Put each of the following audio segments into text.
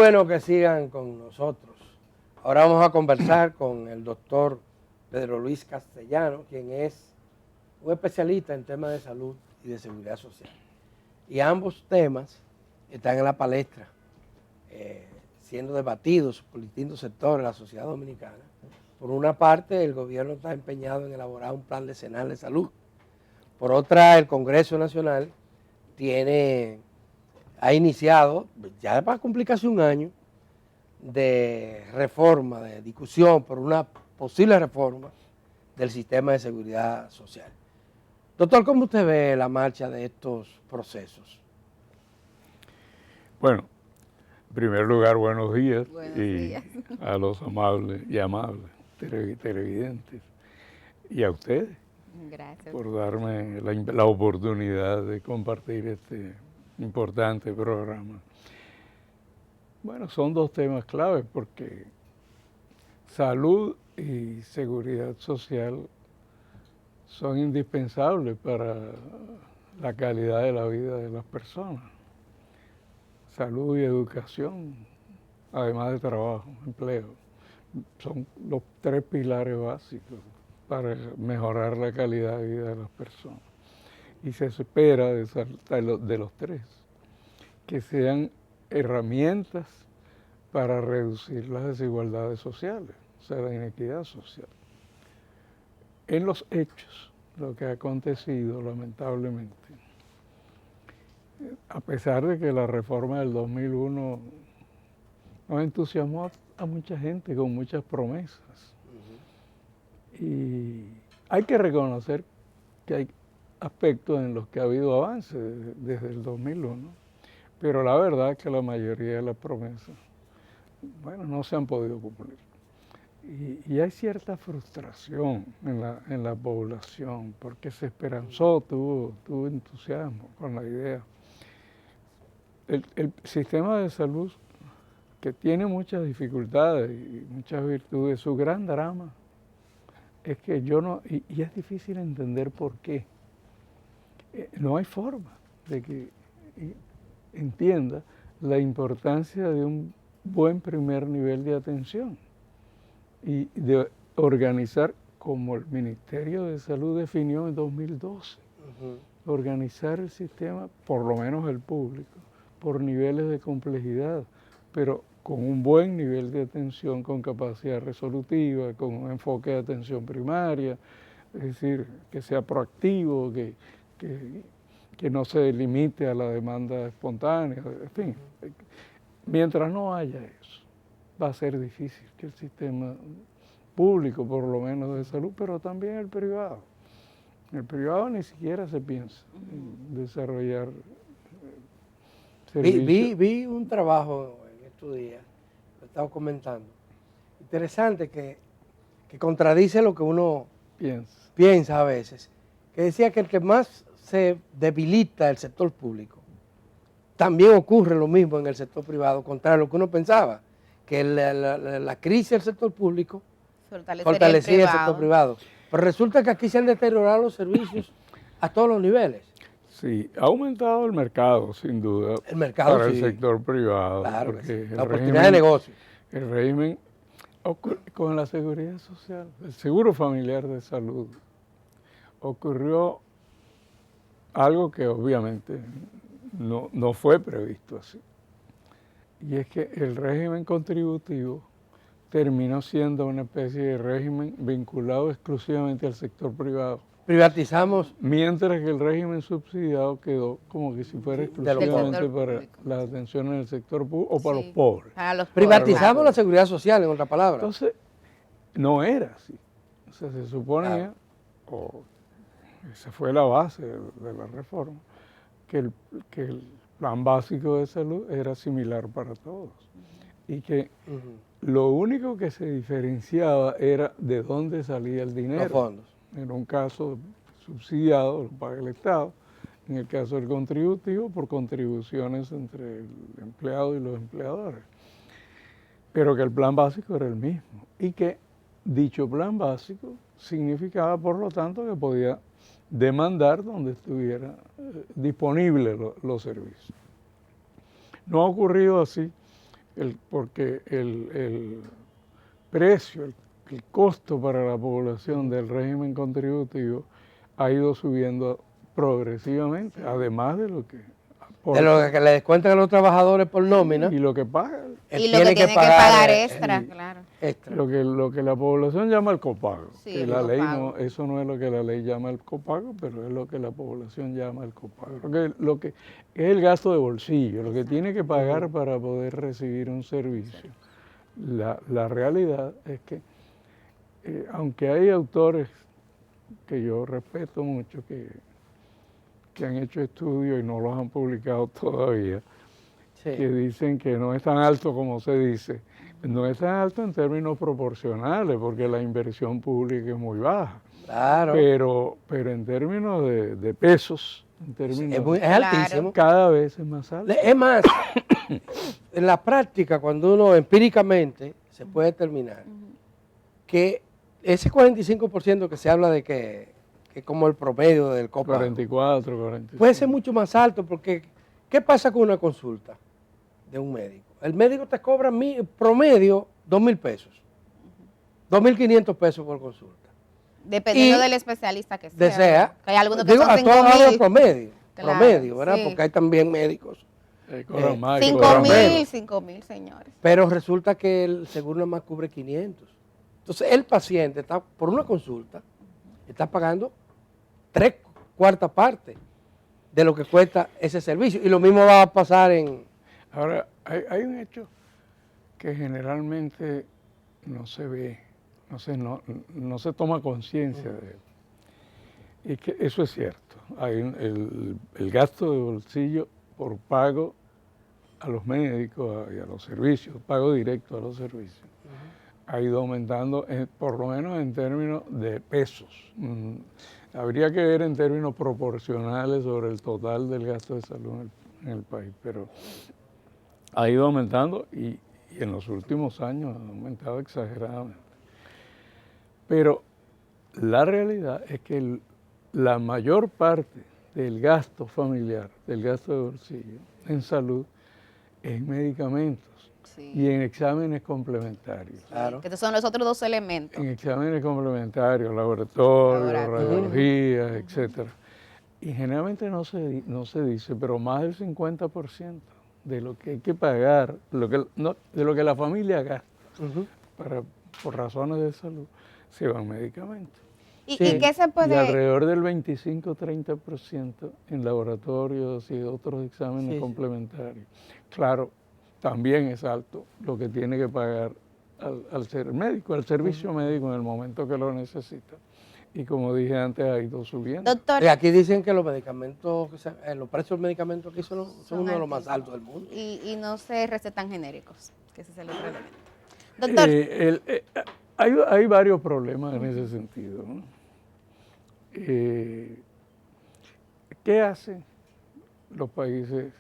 bueno que sigan con nosotros. Ahora vamos a conversar con el doctor Pedro Luis Castellano, quien es un especialista en temas de salud y de seguridad social. Y ambos temas están en la palestra, siendo debatidos por distintos sectores de la sociedad dominicana. Por una parte, el gobierno está empeñado en elaborar un plan decenal de salud. Por otra, el Congreso Nacional ha iniciado, ya va a cumplir casi un año, de reforma, de discusión por una posible reforma del sistema de seguridad social. Doctor, ¿cómo usted ve la marcha de estos procesos? Bueno, en primer lugar, buenos días, Buenos días. a los amables y amables televidentes y a ustedes. Gracias. Por darme la oportunidad de compartir este importante programa. Bueno, son dos temas claves porque salud y seguridad social son indispensables para la calidad de la vida de las personas. Salud y educación, además de trabajo, empleo, son los tres pilares básicos para mejorar la calidad de vida de las personas. Y se espera de los tres que sean herramientas para reducir las desigualdades sociales, o sea, la inequidad social. En los hechos, lo que ha acontecido lamentablemente, a pesar de que la reforma del 2001 nos entusiasmó a mucha gente con muchas promesas, y hay que reconocer que hay aspectos en los que ha habido avances desde el 2001, pero la verdad es que la mayoría de las promesas, bueno, no se han podido cumplir. Y hay cierta frustración en la población, porque se esperanzó, tuvo entusiasmo con la idea. El sistema de salud, que tiene muchas dificultades y muchas virtudes, su gran drama es que y es difícil entender por qué. No hay forma de que entienda la importancia de un buen primer nivel de atención y de organizar, como el Ministerio de Salud definió en 2012, organizar el sistema, por lo menos el público, por niveles de complejidad, pero con un buen nivel de atención, con capacidad resolutiva, con un enfoque de atención primaria, es decir, que sea proactivo, que no se limite a la demanda espontánea, en fin. Mientras no haya eso, va a ser difícil que el sistema público, por lo menos de salud, pero también el privado ni siquiera se piensa en desarrollar servicios. Vi un trabajo en estos días, lo estaba comentando, interesante que contradice lo que uno piensa a veces, que decía que el que más se debilita el sector público, también ocurre lo mismo en el sector privado, contrario a lo que uno pensaba, que la crisis del sector público fortalecía el sector privado. Pero resulta que aquí se han deteriorado los servicios a todos los niveles. Sí, ha aumentado el mercado, sin duda, para el sector privado. Claro, porque la oportunidad de negocio. El régimen, con la seguridad social, el seguro familiar de salud, ocurrió algo que obviamente no fue previsto así. Y es que el régimen contributivo terminó siendo una especie de régimen vinculado exclusivamente al sector privado. Privatizamos. Mientras que el régimen subsidiado quedó como que si fuera exclusivamente para la atención en el sector público o para los pobres. Privatizamos la seguridad social, en otras palabras. Entonces, no era así. O sea, se suponía, esa fue la base de la reforma, que el plan básico de salud era similar para todos. Y que lo único que se diferenciaba era de dónde salía el dinero. Los fondos. En un caso subsidiado, lo paga el Estado. En el caso del contributivo, por contribuciones entre el empleado y los empleadores. Pero que el plan básico era el mismo. Y que dicho plan básico significaba, por lo tanto, que podía demandar donde estuviera disponibles los servicios. No ha ocurrido así. porque el precio, el costo para la población del régimen contributivo ha ido subiendo progresivamente, además de lo que aporta. De lo que le descuentan a los trabajadores por nómina. Y lo que pagan. Y lo que tiene que pagar extra, claro. Extra. Lo que la población llama el copago. Sí, que el la ley copago. eso no es lo que la ley llama el copago, pero es lo que la población llama el copago. Lo que es el gasto de bolsillo, lo que tiene que pagar para poder recibir un servicio. La realidad es que, aunque hay autores que yo respeto mucho, que han hecho estudios y no los han publicado todavía, sí, que dicen que no es tan alto como se dice. No es tan alto en términos proporcionales, porque la inversión pública es muy baja. Claro. Pero en términos de pesos, en términos es altísimo. Cada vez es más alto. Es más, en la práctica, cuando uno empíricamente se puede determinar que ese 45% que se habla de que es como el promedio del copago. 45. Puede ser mucho más alto, porque ¿qué pasa con una consulta de un médico? El médico te cobra promedio 2,000 pesos, 2,500 pesos por consulta. Dependiendo del especialista que sea. Que hay algunos que son 5,000. Promedio, claro, promedio, ¿verdad? Sí. Porque hay también médicos. 5,000, señores. Pero resulta que el seguro nada más cubre 500. Entonces el paciente está por una consulta, está pagando 3/4 parte de lo que cuesta ese servicio. Y lo mismo va a pasar en... Ahora, hay un hecho que generalmente no se ve, no se toma conciencia de él. Y que eso es cierto. Hay el gasto de bolsillo por pago a los médicos y a los servicios, pago directo a los servicios, ha ido aumentando, por lo menos en términos de pesos. Habría que ver en términos proporcionales sobre el total del gasto de salud en el país, pero ha ido aumentando y en los últimos años ha aumentado exageradamente. Pero la realidad es que la mayor parte del gasto familiar, del gasto de bolsillo en salud, es en medicamentos. Sí. Y en exámenes complementarios. Claro. Que estos son los otros dos elementos. En exámenes complementarios, laboratorios, radiologías, etcétera. Y generalmente no se dice, pero más del 50% de lo que hay que pagar, de lo que la familia gasta por razones de salud, se van medicamentos. ¿Y qué se puede...? Y alrededor del 25-30% en laboratorios y otros exámenes complementarios. Claro, también es alto lo que tiene que pagar al médico, al servicio médico en el momento que lo necesita. Y como dije antes, ha ido subiendo. Doctor. Y aquí dicen que los medicamentos, los precios de los medicamentos aquí son uno de los más altos del mundo. Y no se recetan genéricos, que ese es el otro elemento. Doctor. Hay varios problemas en ese sentido, ¿no? ¿Qué hacen los países?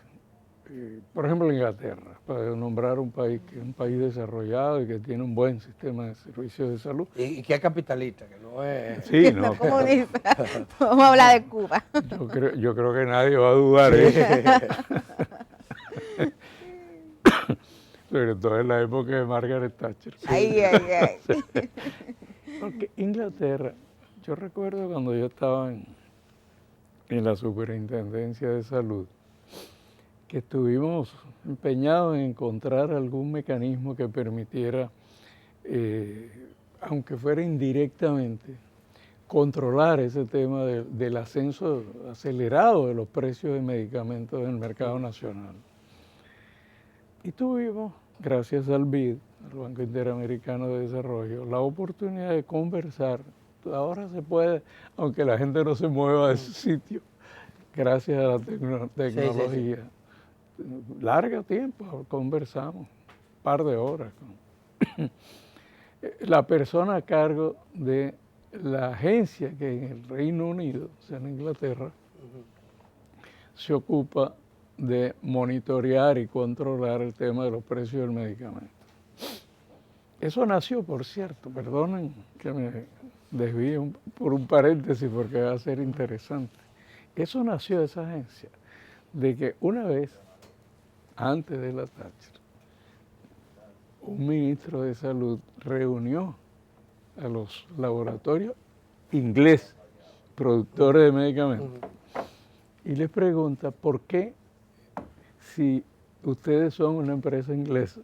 Por ejemplo, Inglaterra, para nombrar un país que es un país desarrollado y que tiene un buen sistema de servicios de salud. Y que es capitalista, que no es... Sí, no. Comunista. Vamos a hablar de Cuba. Yo creo que nadie va a dudar, ¿eh? Sobre todo en la época de Margaret Thatcher. Ay. Porque Inglaterra, yo recuerdo cuando yo estaba en la Superintendencia de Salud, que estuvimos empeñados en encontrar algún mecanismo que permitiera, aunque fuera indirectamente, controlar ese tema del ascenso acelerado de los precios de medicamentos en el mercado nacional. Y tuvimos, gracias al BID, al Banco Interamericano de Desarrollo, la oportunidad de conversar. Ahora se puede, aunque la gente no se mueva de su sitio, gracias a la tecnología. Sí. Largo tiempo, conversamos, un par de horas. La persona a cargo de la agencia que en el Reino Unido, o sea, en Inglaterra, se ocupa de monitorear y controlar el tema de los precios del medicamento. Eso nació, por cierto, perdonen que me desvíe por un paréntesis porque va a ser interesante. Eso nació de esa agencia, de que una vez, antes de la Thatcher, un ministro de salud reunió a los laboratorios ingleses, productores de medicamentos, y les pregunta por qué, si ustedes son una empresa inglesa,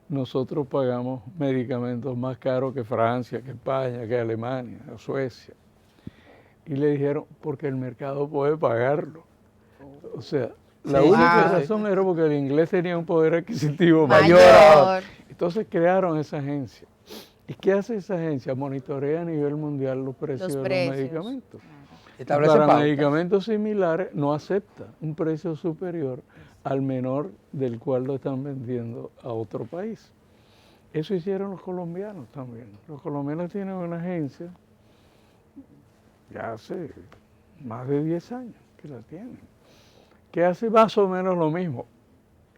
nosotros pagamos medicamentos más caros que Francia, que España, que Alemania, o Suecia. Y le dijeron, porque el mercado puede pagarlo. O sea, la única razón era porque el inglés tenía un poder adquisitivo mayor. Entonces crearon esa agencia. ¿Y qué hace esa agencia? Monitorea a nivel mundial los precios de los medicamentos. Para medicamentos similares no acepta un precio superior al menor del cual lo están vendiendo a otro país. Eso hicieron los colombianos también. Los colombianos tienen una agencia, ya hace más de 10 años que la tienen, que hace más o menos lo mismo,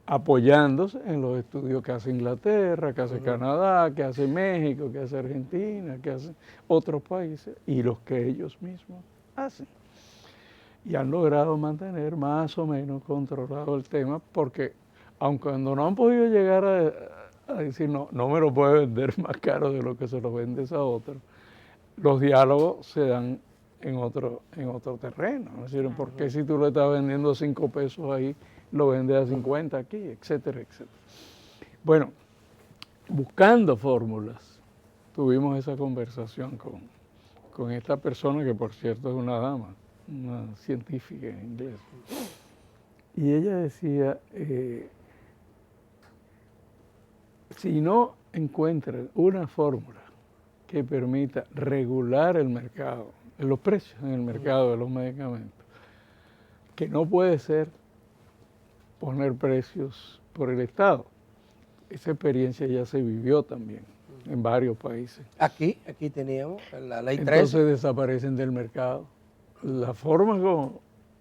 apoyándose en los estudios que hace Inglaterra, que hace Canadá, que hace México, que hace Argentina, que hace otros países, y los que ellos mismos hacen. Y han logrado mantener más o menos controlado el tema, porque aunque cuando no han podido llegar a decir no me lo puede vender más caro de lo que se lo vendes a otro, los diálogos se dan en otro terreno. Es decir, ¿por qué si tú le estás vendiendo a 5 pesos ahí, lo vendes a 50 aquí, etcétera, etcétera? Bueno, buscando fórmulas, tuvimos esa conversación con esta persona, que por cierto es una dama, una científica inglesa. Y ella decía, si no encuentran una fórmula que permita regular el mercado, los precios en el mercado de los medicamentos, que no puede ser poner precios por el Estado. Esa experiencia ya se vivió también en varios países. Aquí teníamos la ley 13. Entonces desaparecen del mercado. La forma como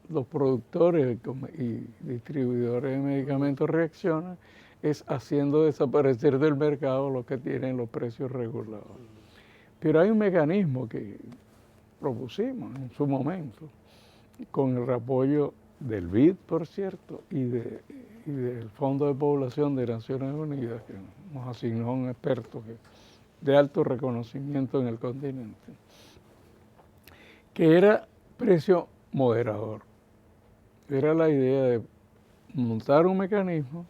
los productores y distribuidores de medicamentos reaccionan es haciendo desaparecer del mercado los que tienen los precios regulados. Pero hay un mecanismo que propusimos en su momento, con el apoyo del BID, por cierto, y del Fondo de Población de Naciones Unidas, que nos asignó un experto de alto reconocimiento en el continente, que era precio moderador. Era la idea de montar un mecanismo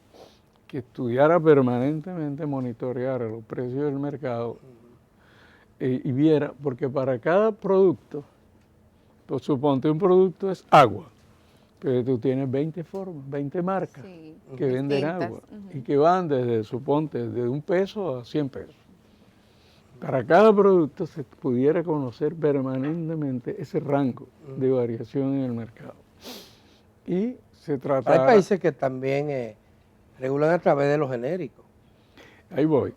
que estudiara permanentemente, monitoreara los precios del mercado y viera, porque para cada producto, pues suponte un producto es agua, pero tú tienes 20 formas, 20 marcas que venden agua y que van desde, suponte, de 1 peso a 100 pesos. Para cada producto se pudiera conocer permanentemente ese rango de variación en el mercado. Y se trataba... Hay países que también regulan a través de los genéricos. Ahí voy.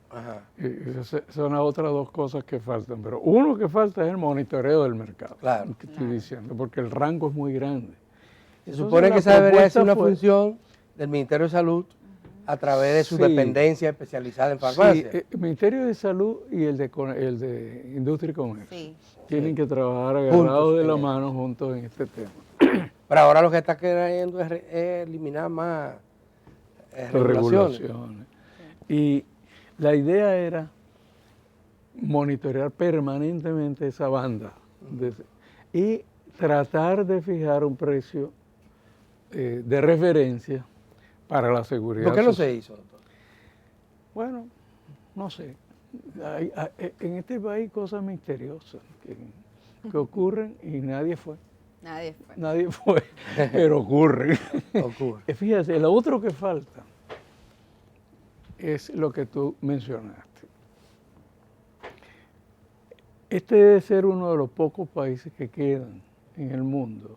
Esas son las otras 2 cosas que faltan. Pero uno que falta es el monitoreo del mercado. Claro. Que estoy diciendo, porque el rango es muy grande. Se supone que esa debería ser una función del Ministerio de Salud a través de su dependencia especializada en farmacia. Sí, el Ministerio de Salud y el de Industria y Comercio tienen que trabajar agarrados de la mano juntos en este tema. Pero ahora lo que está queriendo es eliminar más regulaciones. Y la idea era monitorear permanentemente esa banda y tratar de fijar un precio de referencia para la seguridad. ¿Por qué no se hizo, doctor? Bueno, no sé. Hay en este país hay cosas misteriosas que ocurren y nadie fue. Nadie fue, pero ocurren. Fíjate, lo otro que falta es lo que tú mencionaste. Este debe ser uno de los pocos países que quedan en el mundo.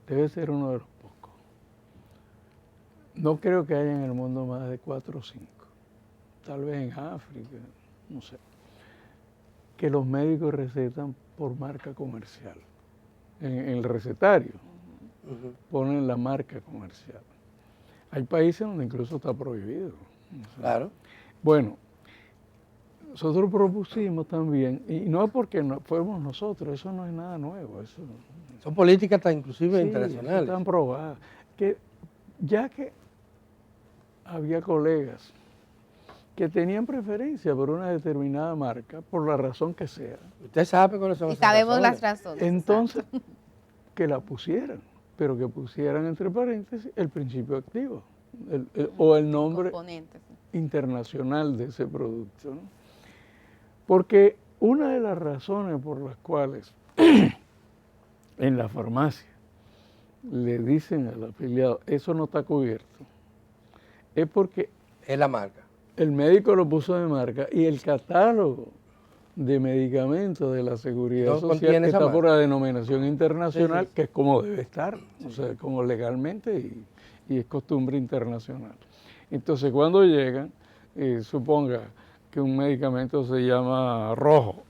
Debe ser uno de los pocos. No creo que haya en el mundo más de 4 o 5. Tal vez en África, no sé. Que los médicos recetan por marca comercial. En el recetario ponen la marca comercial. Hay países donde incluso está prohibido. Claro. Bueno, nosotros propusimos también, y no es porque fuimos nosotros, eso no es nada nuevo. Son políticas inclusive internacionales. Están probadas. Que ya que había colegas que tenían preferencia por una determinada marca, por la razón que sea. Usted sabe cuáles son Y esas sabemos razones. las razones. Entonces, que la pusieran, pero que pusieran entre paréntesis el principio activo o el nombre Componentes. internacional de ese producto, ¿no? Porque una de las razones por las cuales en la farmacia le dicen al afiliado, eso no está cubierto, es porque Es la marca. el médico lo puso de marca y el catálogo de medicamentos de la Seguridad No Social contiene esa está por marca. la denominación internacional, Sí, sí. que es como debe estar, o sea, como legalmente y es costumbre internacional. Entonces, cuando llegan, suponga que un medicamento se llama rojo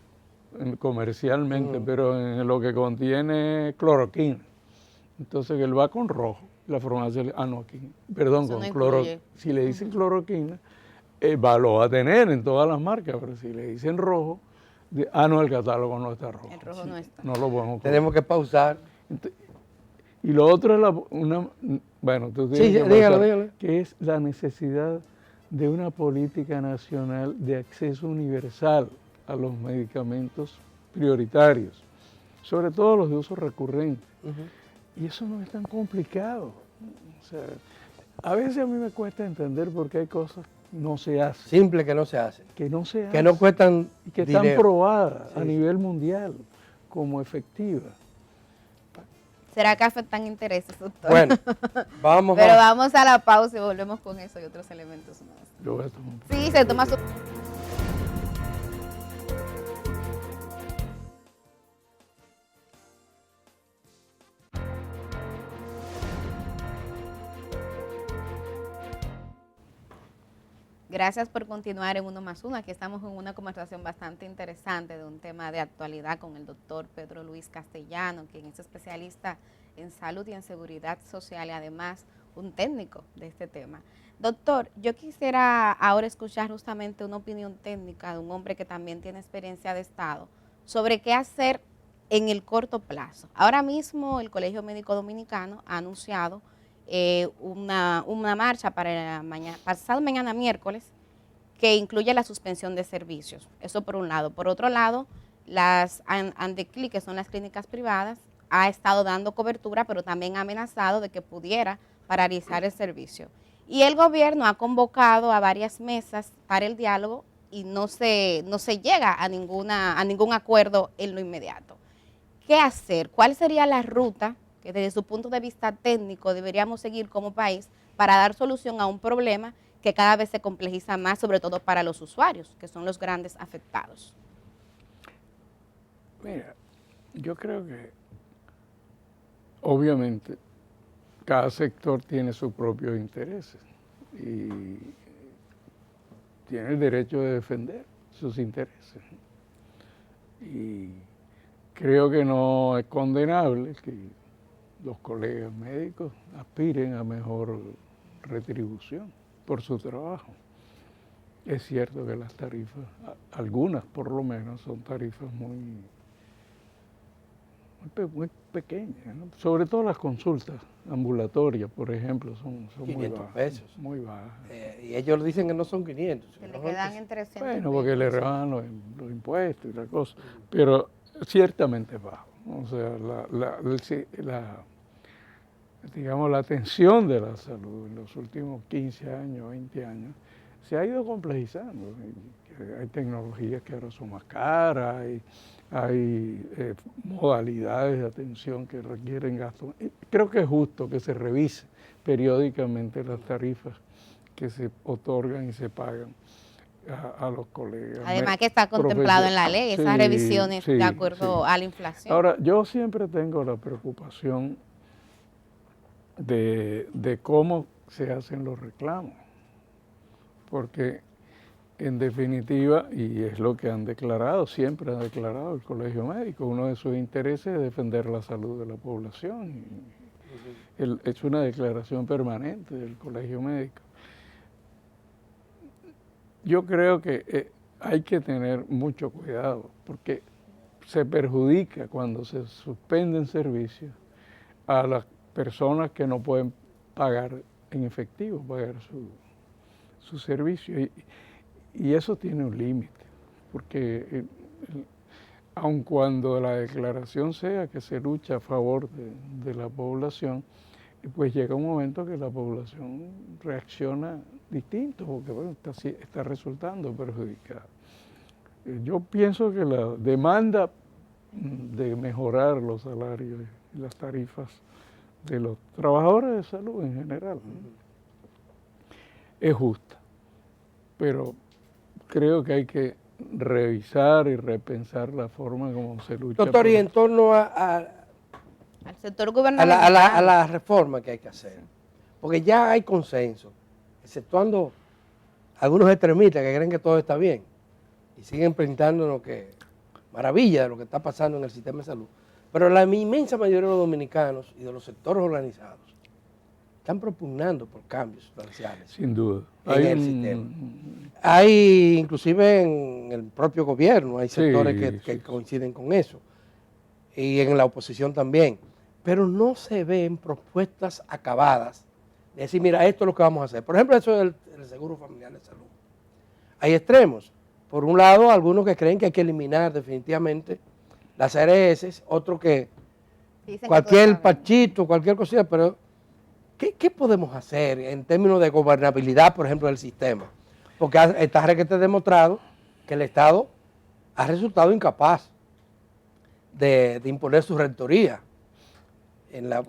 comercialmente, pero en lo que contiene cloroquina. Entonces, él va con rojo. La farmacia le no, aquí, perdón, Eso con no cloroquina. incluye. Si le dicen cloroquina, lo va a tener en todas las marcas, pero si le dicen rojo, no, el catálogo no está rojo. El rojo Sí, no está. no lo podemos Tenemos que pausar. Y lo otro es bueno, tú tienes Sí, que dígalo, pasar, dígalo. que es la necesidad de una política nacional de acceso universal a los medicamentos prioritarios, sobre todo los de uso recurrente. Y eso no es tan complicado. O sea, a veces a mí me cuesta entender por qué hay cosas que no se hacen. Simple que no se hace. Que no se hacen. Que no cuestan Y que dinero. están probadas Sí, a sí. nivel mundial como efectivas. ¿Será que afectan intereses, doctor? Bueno, vamos Pero a... vamos a la pausa y volvemos con eso y otros elementos más. Yo voy a tomar un Sí, se toma su... Gracias por continuar en Uno más Uno. Aquí estamos en una conversación bastante interesante de un tema de actualidad con el doctor Pedro Luis Castellano, quien es especialista en salud y en seguridad social y además un técnico de este tema. Doctor, yo quisiera ahora escuchar justamente una opinión técnica de un hombre que también tiene experiencia de Estado sobre qué hacer en el corto plazo. Ahora mismo el Colegio Médico Dominicano ha anunciado una marcha para pasado mañana miércoles que incluye la suspensión de servicios. Eso por un lado. Por otro lado, las ANDECLI, que son las clínicas privadas, ha estado dando cobertura, pero también ha amenazado de que pudiera paralizar el servicio. Y el gobierno ha convocado a varias mesas para el diálogo y no se llega a ningún acuerdo en lo inmediato. ¿Qué hacer? ¿Cuál sería la ruta que desde su punto de vista técnico deberíamos seguir como país para dar solución a un problema que cada vez se complejiza más, sobre todo para los usuarios, que son los grandes afectados? Mira, yo creo que obviamente cada sector tiene sus propios intereses y tiene el derecho de defender sus intereses. Y creo que no es condenable que los colegas médicos aspiren a mejor retribución por su trabajo. Es cierto que las tarifas, algunas por lo menos, son tarifas muy pequeñas, ¿no? Sobre todo las consultas ambulatorias, por ejemplo, son muy 500 bajas. pesos. Muy bajas. Y ellos dicen que no son 500. Que le quedan en 300. Bueno, porque le rebajan los impuestos y la cosa, pero ciertamente es bajo. O sea, digamos, la atención de la salud en los últimos 15 años, 20 años, se ha ido complejizando. Hay tecnologías que ahora son más caras, hay modalidades de atención que requieren gastos. Creo que es justo que se revise periódicamente las tarifas que se otorgan y se pagan a los colegas. Además que está contemplado en la ley, esas Sí, revisiones sí, de acuerdo sí. a la inflación. Ahora, yo siempre tengo la preocupación de cómo se hacen los reclamos, porque en definitiva, y es lo que han declarado, siempre ha declarado el Colegio Médico, uno de sus intereses es defender la salud de la población. Es una declaración permanente del Colegio Médico. Yo creo que hay que tener mucho cuidado, porque se perjudica cuando se suspenden servicios a las personas que no pueden pagar en efectivo, pagar su servicio. Y eso tiene un límite, porque aun cuando la declaración sea que se lucha a favor de la población, pues llega un momento que la población reacciona distinto, porque bueno, está resultando perjudicada. Yo pienso que la demanda de mejorar los salarios y las tarifas de los trabajadores de salud en general es justa, pero creo que hay que revisar y repensar la forma como se lucha. Doctor, y en torno al sector gubernamental, a la reforma que hay que hacer, porque ya hay consenso, exceptuando algunos extremistas que creen que todo está bien y siguen pintándonos que maravilla de lo que está pasando en el sistema de salud, pero la inmensa mayoría de los dominicanos y de los sectores organizados están propugnando por cambios sustanciales. Sin duda. En el sistema. Hay, inclusive en el propio gobierno, hay sectores que coinciden con eso, y en la oposición también, pero no se ven propuestas acabadas de decir, mira, esto es lo que vamos a hacer. Por ejemplo, eso del seguro familiar de salud. Hay extremos. Por un lado, algunos que creen que hay que eliminar definitivamente las ARS, otros que cualquier pachito, cualquier cosita, pero ¿qué podemos hacer en términos de gobernabilidad, por ejemplo, del sistema? Porque está requete demostrado que el Estado ha resultado incapaz de imponer su rectoría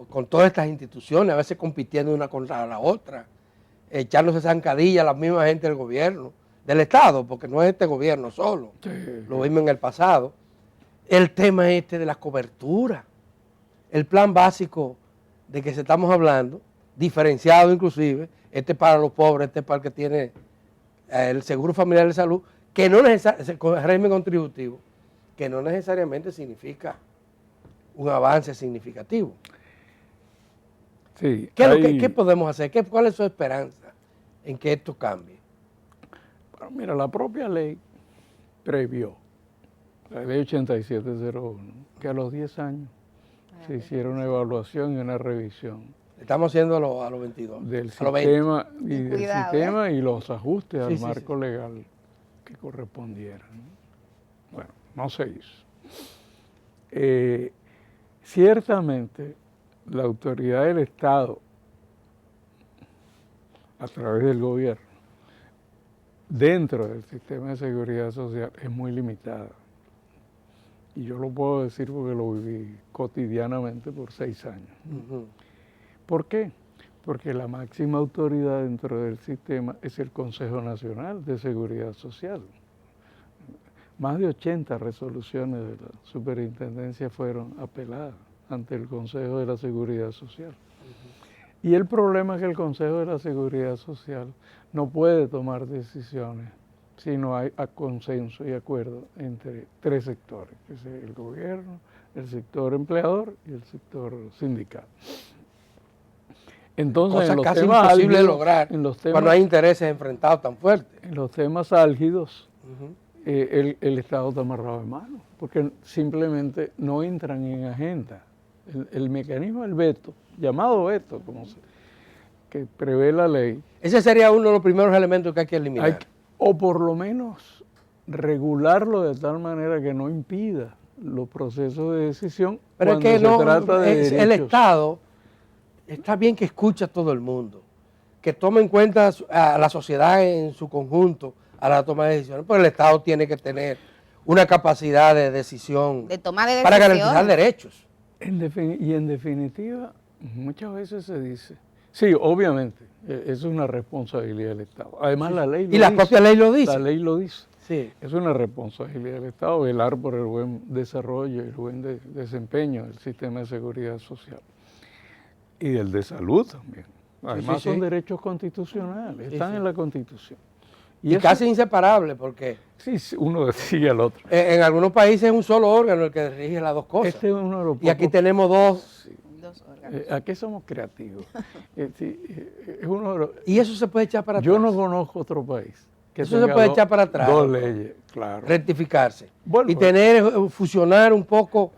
con todas estas instituciones, a veces compitiendo una contra la otra, echándose zancadillas a la misma gente del gobierno, del Estado, porque no es este gobierno solo, lo vimos en el pasado. El tema de la cobertura, el plan básico de que estamos hablando, diferenciado inclusive, este para los pobres, este para el que tiene el seguro familiar de salud, que no necesariamente, el régimen contributivo, que no necesariamente significa un avance significativo. Sí, ¿Qué podemos hacer? ¿Cuál es su esperanza en que esto cambie? Bueno, mira, la propia ley previó, la ley 8701, que a los 10 años se hiciera una evaluación y una revisión. Estamos haciendo a los 22. Del sistema, y los ajustes al marco legal que correspondieran. Bueno, no se hizo. Ciertamente, la autoridad del Estado, a través del gobierno, dentro del sistema de seguridad social, es muy limitada. Y yo lo puedo decir porque lo viví cotidianamente por 6 años. ¿Por qué? Porque la máxima autoridad dentro del sistema es el Consejo Nacional de Seguridad Social. Más de 80 resoluciones de la superintendencia fueron apeladas ante el Consejo de la Seguridad Social. Y el problema es que el Consejo de la Seguridad Social no puede tomar decisiones si no hay consenso y acuerdo entre 3 sectores, que es el gobierno, el sector empleador y el sector sindical. Entonces, cosa en los casi temas imposible álgidos, lograr cuando hay intereses enfrentados tan fuertes. En los temas álgidos, el Estado está amarrado de mano, porque simplemente no entran en agenda. El mecanismo del veto, llamado veto, que prevé la ley. Ese sería uno de los primeros elementos que hay que eliminar. O por lo menos regularlo de tal manera que no impida los procesos de decisión. Pero cuando es que se trata de derechos. El Estado está bien que escuche a todo el mundo, que tome en cuenta a la sociedad en su conjunto a la toma de decisiones, pero el Estado tiene que tener una capacidad de decisión para garantizar derechos. Y en definitiva, muchas veces se dice, sí, obviamente, es una responsabilidad del Estado. Además, la ley lo dice. Y la propia ley lo dice. La ley lo dice. Sí. Es una responsabilidad del Estado velar por el buen desarrollo y el buen desempeño del sistema de seguridad social. Y del de salud también. Además son derechos constitucionales, están en la Constitución. Y casi inseparables porque... Sí, uno sigue al otro. En algunos países es un solo órgano el que rige las dos cosas. Este es uno de los y aquí tenemos dos órganos. Aquí somos creativos. Es uno de los, y eso se puede echar para atrás. Yo no conozco otro país que eso se puede echar para atrás. 2 leyes, claro. Rectificarse. Bueno, y fusionar un poco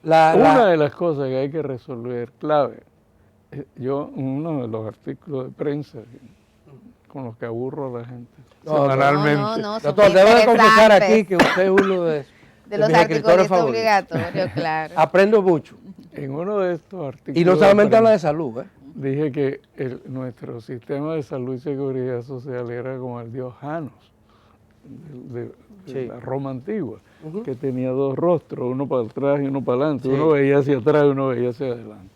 una de las cosas que hay que resolver, clave, yo, uno de los artículos de prensa con los que aburro a la gente No, semanalmente. No, doctor, debo de confesar aquí que usted es uno de los mis escritores articulistas favoritos. obligatorios, claro. Aprendo mucho. En uno de estos artículos... Y no solamente habla de salud, ¿eh? Dije que nuestro sistema de salud y seguridad social era como el dios Janos, de Sí. la Roma antigua, Ujú. que tenía dos rostros, uno para atrás y uno para adelante. Sí. Uno veía hacia atrás y uno veía hacia adelante.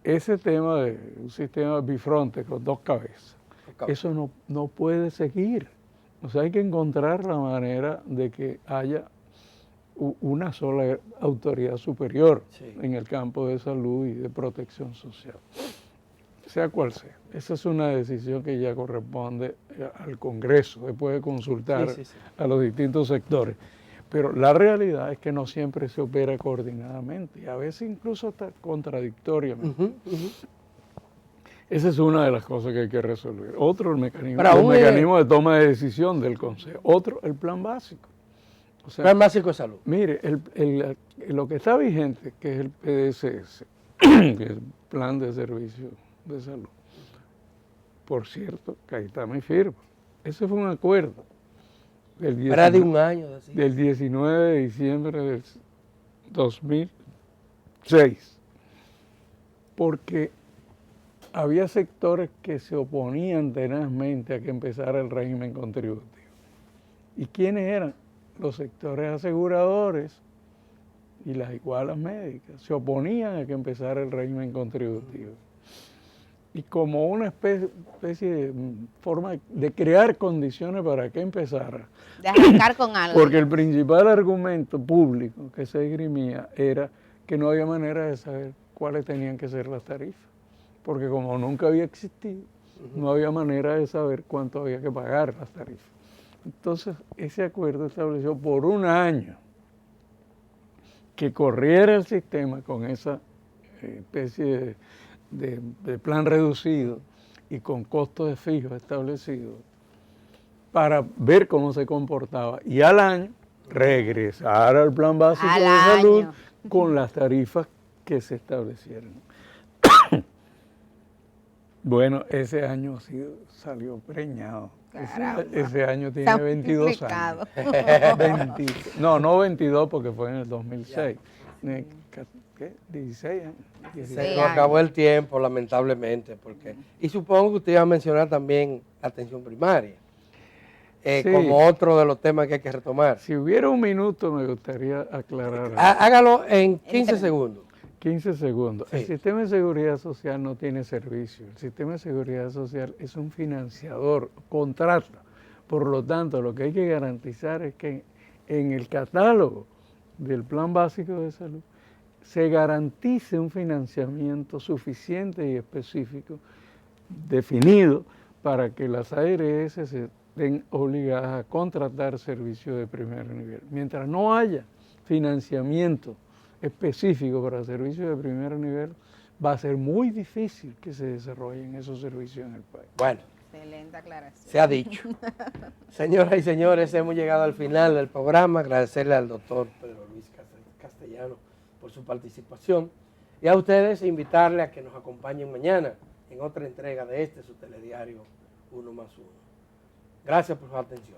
Ese tema de un sistema bifronte con dos cabezas, eso no puede seguir. O sea, hay que encontrar la manera de que haya una sola autoridad superior Sí. en el campo de salud y de protección social, sea cual sea. Esa es una decisión que ya corresponde al Congreso, después de consultar Sí. a los distintos sectores. Pero la realidad es que no siempre se opera coordinadamente y a veces incluso hasta contradictoriamente. Esa es una de las cosas que hay que resolver. Otro, el mecanismo de toma de decisión del Consejo. Otro, el plan básico. O sea, plan básico de salud. Mire, lo que está vigente, que es el PDSS, que es el Plan de Servicios de Salud. Por cierto, que ahí está mi firma. Ese fue un acuerdo Era de un año. Del 19 de diciembre del 2006. Porque había sectores que se oponían tenazmente a que empezara el régimen contributivo. ¿Y quiénes eran? Los sectores aseguradores y las igualas médicas. Se oponían a que empezara el régimen contributivo. Y como una especie de forma de crear condiciones para que empezara. De arrancar con algo. Porque el principal argumento público que se esgrimía era que no había manera de saber cuáles tenían que ser las tarifas. Porque como nunca había existido, no había manera de saber cuánto había que pagar las tarifas. Entonces, ese acuerdo estableció por un año que corriera el sistema con esa especie de plan reducido y con costos fijos establecidos para ver cómo se comportaba y al año regresar al plan básico de salud con las tarifas que se establecieron. Bueno, ese año salió preñado. Ese año tiene 22 años. No 22 porque fue en el 2006. ¿Qué? 16 años. Se nos acabó el tiempo, lamentablemente. Y supongo que usted iba a mencionar también la atención primaria, sí, como otro de los temas que hay que retomar. Si hubiera un minuto me gustaría aclarar. Hágalo en 15 segundos. 15 segundos. Sí. El sistema de seguridad social no tiene servicio. El sistema de seguridad social es un financiador, contrata. Por lo tanto, lo que hay que garantizar es que en el catálogo del Plan Básico de Salud se garantice un financiamiento suficiente y específico, definido, para que las ARS se estén obligadas a contratar servicios de primer nivel. Mientras no haya financiamiento específico para servicios de primer nivel, va a ser muy difícil que se desarrollen esos servicios en el país. Bueno, excelente aclaración. Se ha dicho. Señoras y señores, hemos llegado al final del programa. Agradecerle al doctor Pedro Luis Castellano por su participación y a ustedes invitarle a que nos acompañen mañana en otra entrega de su telediario 1+1. Gracias por su atención.